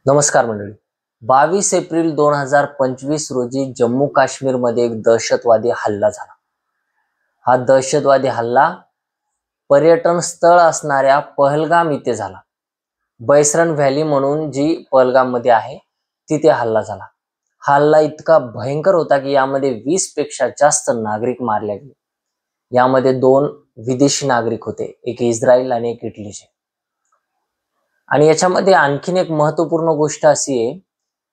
नमस्कार मंडळी. 22 एप्रिल 2025 रोजी जम्मू काश्मीर मध्ये एक दहशतवादी हल्ला झाला. हा दहशतवादी हल्ला पर्यटन स्थळ असणाऱ्या पहलगाम इथे झाला. बैसरन व्हॅली म्हणून जी पहलगाम मध्ये आहे तिथे हल्ला झाला. हा हल्ला इतका भयंकर होता की यामध्ये 20 पेक्षा जास्त नागरिक मारले गेले. यामध्ये 2 विदेशी नागरिक होते, एक इस्रायल आणि एक इटलीचे. आणि याच्यामध्ये आणखीन एक महत्त्वपूर्ण गोष्ट अशी आहे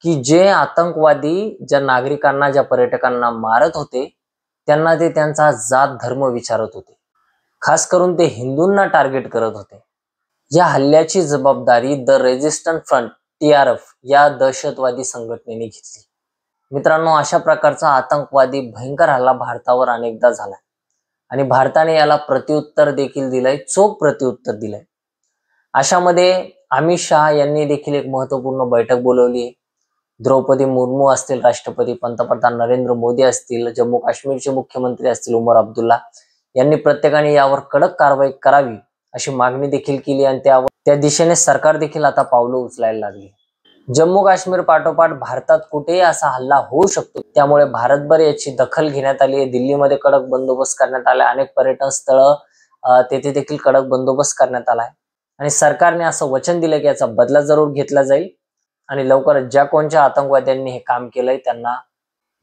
की जे आतंकवादी ज्या नागरिकांना, ज्या पर्यटकांना मारत होते त्यांना ते त्यांचा जात धर्म विचारत होते. खास करून ते हिंदूंना टार्गेट करत होते. या हल्ल्याची जबाबदारी द रेजिस्टंट फ्रंट TRF या दहशतवादी संघटनेने घेतली. मित्रांनो, अशा प्रकारचा आतंकवादी भयंकर हल्ला भारतावर अनेकदा झालाय आणि भारताने याला प्रत्युत्तर देखील दिलंय, चोख प्रत्युत्तर दिलंय. अशामध्ये अमित शहा यांनी देखील एक महत्त्वपूर्ण बैठक बोलवली आहे. द्रौपदी मुर्मू असतील राष्ट्रपती, पंतप्रधान नरेंद्र मोदी असतील, जम्मू काश्मीरचे मुख्यमंत्री असतील उमर अब्दुल्ला, यांनी प्रत्येकाने यावर कडक कारवाई करावी अशी मागणी देखील केली आणि त्या दिशेने सरकार देखील आता पावलं उचलायला लागली. जम्मू काश्मीर पाठोपाठ भारतात कुठेही असा हल्ला होऊ शकतो, त्यामुळे भारतभर याची दखल घेण्यात आली आहे. दिल्लीमध्ये कडक बंदोबस्त करण्यात आला. अनेक पर्यटन स्थळं तेथे देखील कडक बंदोबस्त करण्यात आलाय आणि सरकारने असं वचन दिलं की याचा बदला जरूर घेतला जाईल आणि लवकरच ज्या कोणत्या आतंकवाद्यांनी हे काम केलंय त्यांना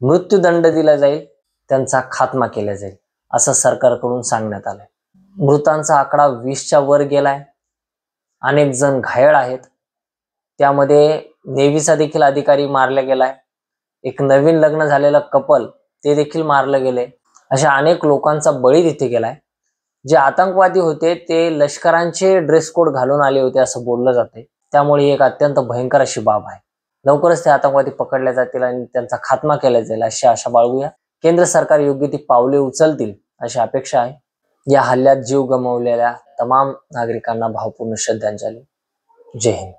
मृत्यूदंड दिला जाईल, त्यांचा खात्मा केला जाईल असं सरकारकडून सांगण्यात आलंय. मृतांचा आकडा 20च्या वर गेलाय. अनेक जण घायल आहेत. त्यामध्ये नेव्हीचा देखील अधिकारी मारला गेलाय. एक नवीन लग्न झालेलं कपल ते देखील मारलं गेले. अशा अनेक लोकांचा बळी तिथे गेलाय. जे आतंकवादी होते ते लष्करांचे ड्रेस कोड घालून आले होते असं बोललं जाते. त्यामुळे एक अत्यंत भयंकर अशी बाब आहे. लवकरच ते आतंकवादी पकडले जातील आणि त्यांचा खात्मा केला जाईल अशी आशा बाळगूया. केंद्र सरकार योग्य ती पावले उचलतील अशी अपेक्षा आहे. या हल्ल्यात जीव गमावलेल्या तमाम नागरिकांना भावपूर्ण श्रद्धांजली. जय हिंद.